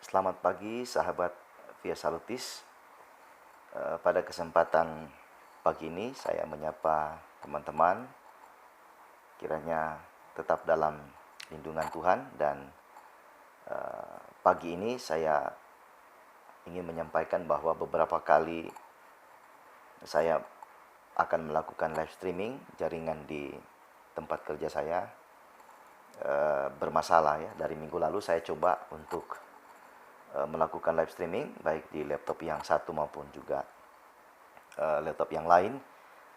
Selamat pagi sahabat Via Salutis. Pada kesempatan pagi ini saya menyapa teman-teman kiranya tetap dalam lindungan Tuhan dan pagi ini saya ingin menyampaikan bahwa beberapa kali saya akan melakukan live streaming jaringan di tempat kerja saya bermasalah ya. Dari minggu lalu saya coba untuk melakukan live streaming baik di laptop yang satu maupun juga laptop yang lain,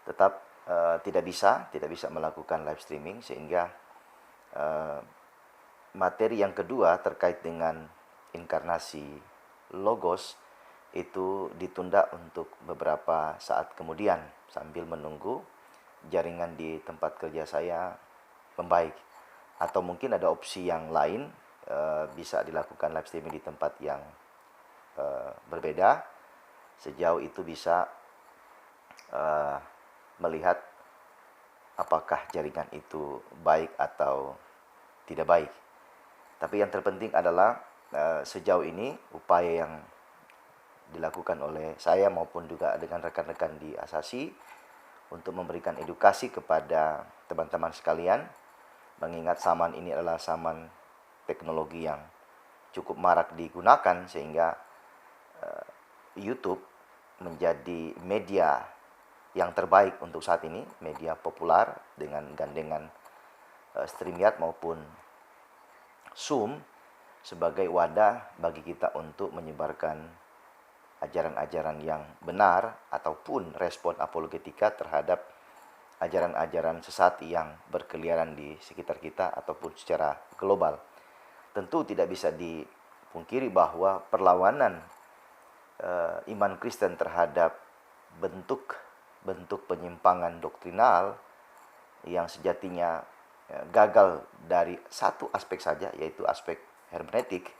tetap tidak bisa melakukan live streaming sehingga materi yang kedua terkait dengan inkarnasi Logos itu ditunda untuk beberapa saat kemudian sambil menunggu jaringan di tempat kerja saya membaik, atau mungkin ada opsi yang lain, bisa dilakukan live streaming di tempat yang berbeda. Sejauh itu bisa melihat apakah jaringan itu baik atau tidak baik. Tapi yang terpenting adalah sejauh ini upaya yang dilakukan oleh saya maupun juga dengan rekan-rekan di Asasi untuk memberikan edukasi kepada teman-teman sekalian, mengingat zaman ini adalah zaman teknologi yang cukup marak digunakan sehingga YouTube menjadi media yang terbaik untuk saat ini, media populer dengan gandengan StreamYard maupun Zoom sebagai wadah bagi kita untuk menyebarkan ajaran-ajaran yang benar ataupun respon apologetika terhadap ajaran-ajaran sesat yang berkeliaran di sekitar kita ataupun secara global. Tentu tidak bisa dipungkiri bahwa perlawanan iman Kristen terhadap bentuk penyimpangan doktrinal yang sejatinya gagal dari satu aspek saja, yaitu aspek hermeneutik,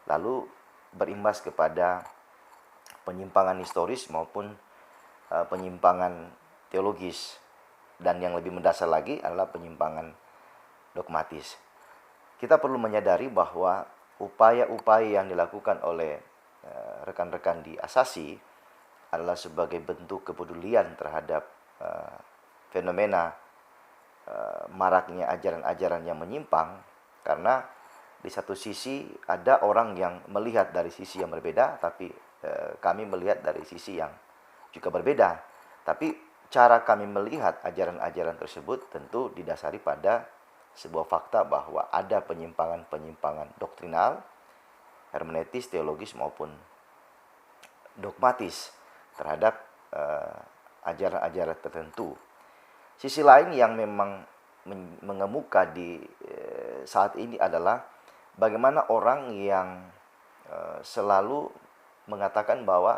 lalu berimbas kepada penyimpangan historis maupun penyimpangan teologis, dan yang lebih mendasar lagi adalah penyimpangan dogmatis. Kita perlu menyadari bahwa upaya-upaya yang dilakukan oleh rekan-rekan di Asasi adalah sebagai bentuk kepedulian terhadap fenomena maraknya ajaran-ajaran yang menyimpang, karena di satu sisi ada orang yang melihat dari sisi yang berbeda, tapi kami melihat dari sisi yang juga berbeda. Tapi cara kami melihat ajaran-ajaran tersebut tentu didasari pada sebuah fakta bahwa ada penyimpangan-penyimpangan doktrinal, hermeneutis, teologis maupun dogmatis terhadap ajaran-ajaran tertentu. Sisi lain yang memang mengemuka di saat ini adalah bagaimana orang yang selalu mengatakan bahwa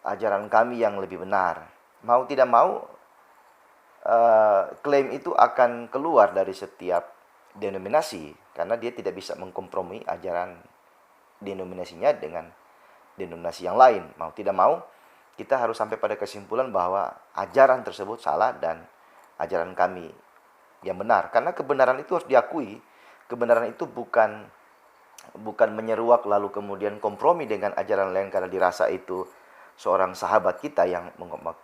ajaran kami yang lebih benar. Mau tidak mau, klaim itu akan keluar dari setiap denominasi karena dia tidak bisa mengkompromi ajaran denominasinya dengan denominasi yang lain. Mau tidak mau, kita harus sampai pada kesimpulan bahwa ajaran tersebut salah dan ajaran kami yang benar. Karena kebenaran itu harus diakui. Kebenaran itu bukan menyeruak lalu kemudian kompromi dengan ajaran lain karena dirasa itu seorang sahabat kita yang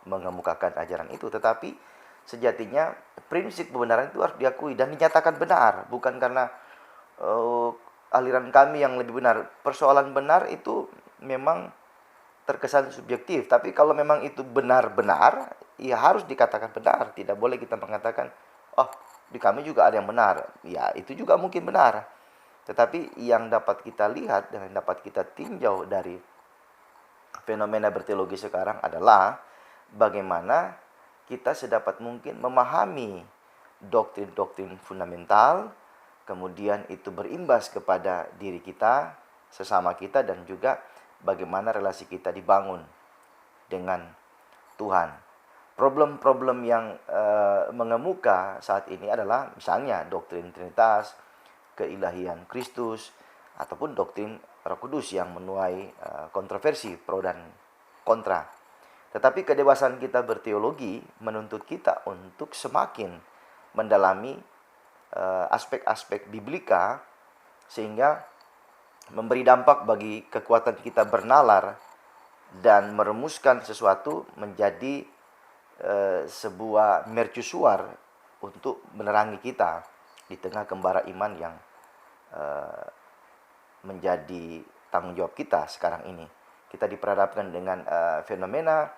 mengemukakan ajaran itu. Tetapi sejatinya prinsip kebenaran itu harus diakui dan dinyatakan benar. Bukan karena aliran kami yang lebih benar. Persoalan benar itu memang terkesan subjektif. Tapi kalau memang itu benar-benar, ya harus dikatakan benar. Tidak boleh kita mengatakan, oh di kami juga ada yang benar. Ya itu juga mungkin benar. Tetapi yang dapat kita lihat dan yang dapat kita tinjau dari fenomena berteologi sekarang adalah bagaimana kita sedapat mungkin memahami doktrin-doktrin fundamental, kemudian itu berimbas kepada diri kita, sesama kita, dan juga bagaimana relasi kita dibangun dengan Tuhan. Problem-problem yang mengemuka saat ini adalah misalnya doktrin Trinitas, keilahian Kristus, ataupun doktrin Roh Kudus yang menuai kontroversi pro dan kontra. Tetapi kedewasaan kita berteologi menuntut kita untuk semakin mendalami aspek-aspek biblika sehingga memberi dampak bagi kekuatan kita bernalar dan merumuskan sesuatu menjadi sebuah mercusuar untuk menerangi kita di tengah gembara iman yang menjadi tanggung jawab kita sekarang ini. Kita diperhadapkan dengan fenomena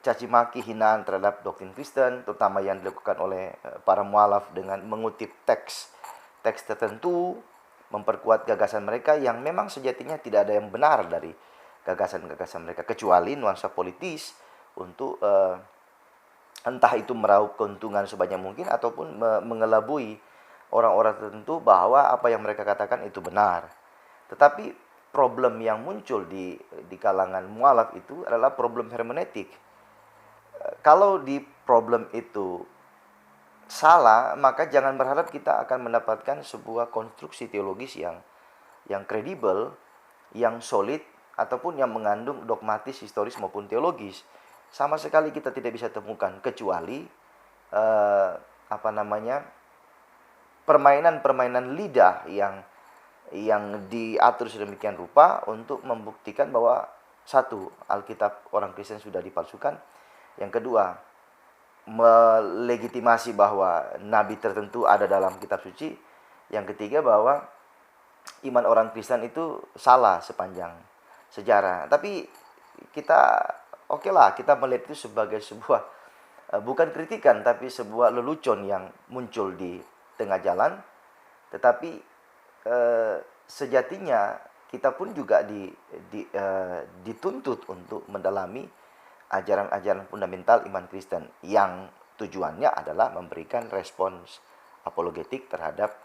caci maki, hinaan terhadap doktrin Kristen, terutama yang dilakukan oleh para mualaf dengan mengutip teks tertentu, memperkuat gagasan mereka yang memang sejatinya tidak ada yang benar dari gagasan-gagasan mereka, kecuali nuansa politis untuk entah itu meraup keuntungan sebanyak mungkin ataupun mengelabui orang-orang tertentu bahwa apa yang mereka katakan itu benar. Tetapi problem yang muncul di kalangan mualaf itu adalah problem hermeneutik. Kalau di problem itu salah, maka jangan berharap kita akan mendapatkan sebuah konstruksi teologis yang kredibel, yang solid, ataupun yang mengandung dogmatis, historis maupun teologis. Sama sekali kita tidak bisa temukan, kecuali permainan-permainan lidah yang diatur sedemikian rupa untuk membuktikan bahwa satu, Alkitab orang Kristen sudah dipalsukan. Yang kedua, melegitimasi bahwa nabi tertentu ada dalam kitab suci. Yang ketiga, bahwa iman orang Kristen itu salah sepanjang sejarah. Tapi kita lah, kita melihat itu sebagai sebuah bukan kritikan, tapi sebuah lelucon yang muncul di tengah jalan. Tetapi sejatinya kita pun juga dituntut untuk mendalami ajaran-ajaran fundamental iman Kristen yang tujuannya adalah memberikan respons apologetik terhadap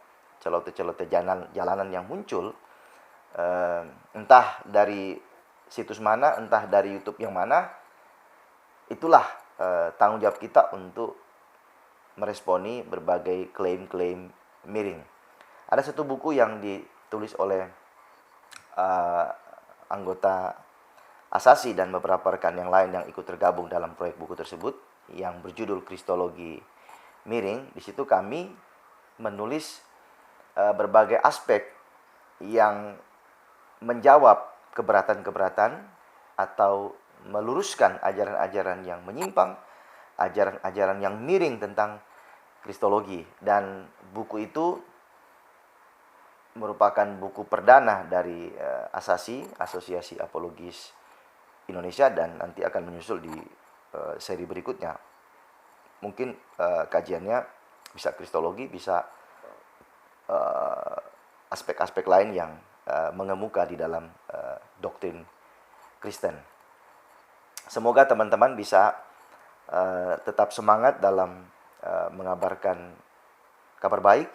celoteh-celoteh jalanan yang muncul, entah dari situs mana, entah dari YouTube yang mana. Itulah tanggung jawab kita untuk meresponi berbagai klaim-klaim miring. Ada satu buku yang ditulis oleh anggota Asasi dan beberapa rekan yang lain yang ikut tergabung dalam proyek buku tersebut yang berjudul Kristologi Miring. Di situ kami menulis berbagai aspek yang menjawab keberatan-keberatan atau meluruskan ajaran-ajaran yang menyimpang, ajaran-ajaran yang miring tentang Kristologi. Dan buku itu merupakan buku perdana dari Asasi, Asosiasi Apologis Indonesia, dan nanti akan menyusul di seri berikutnya. Mungkin kajiannya bisa kristologi, bisa aspek-aspek lain yang mengemuka di dalam doktrin Kristen. Semoga teman-teman bisa tetap semangat dalam mengabarkan kabar baik,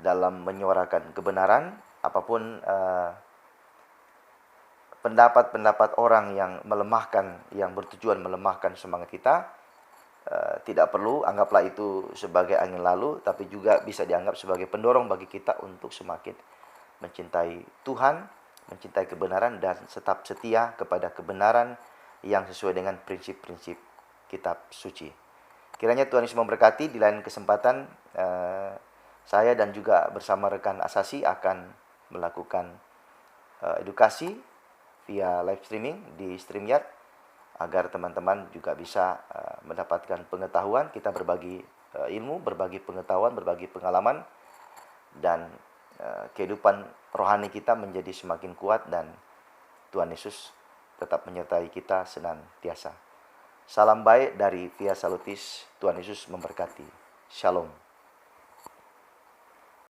dalam menyuarakan kebenaran. Apapun pendapat-pendapat orang yang melemahkan, yang bertujuan melemahkan semangat kita, tidak perlu anggaplah itu sebagai angin lalu, tapi juga bisa dianggap sebagai pendorong bagi kita untuk semakin mencintai Tuhan, mencintai kebenaran, dan tetap setia kepada kebenaran yang sesuai dengan prinsip-prinsip kitab suci. Kiranya Tuhan Yesus memberkati. Di lain kesempatan saya dan juga bersama rekan Asasi akan melakukan edukasi via live streaming di StreamYard agar teman-teman juga bisa mendapatkan pengetahuan. Kita berbagi ilmu, berbagi pengetahuan, berbagi pengalaman, dan kehidupan rohani kita menjadi semakin kuat, dan Tuhan Yesus tetap menyertai kita senantiasa. Salam baik dari Via Salutis. Tuhan Yesus memberkati. Shalom.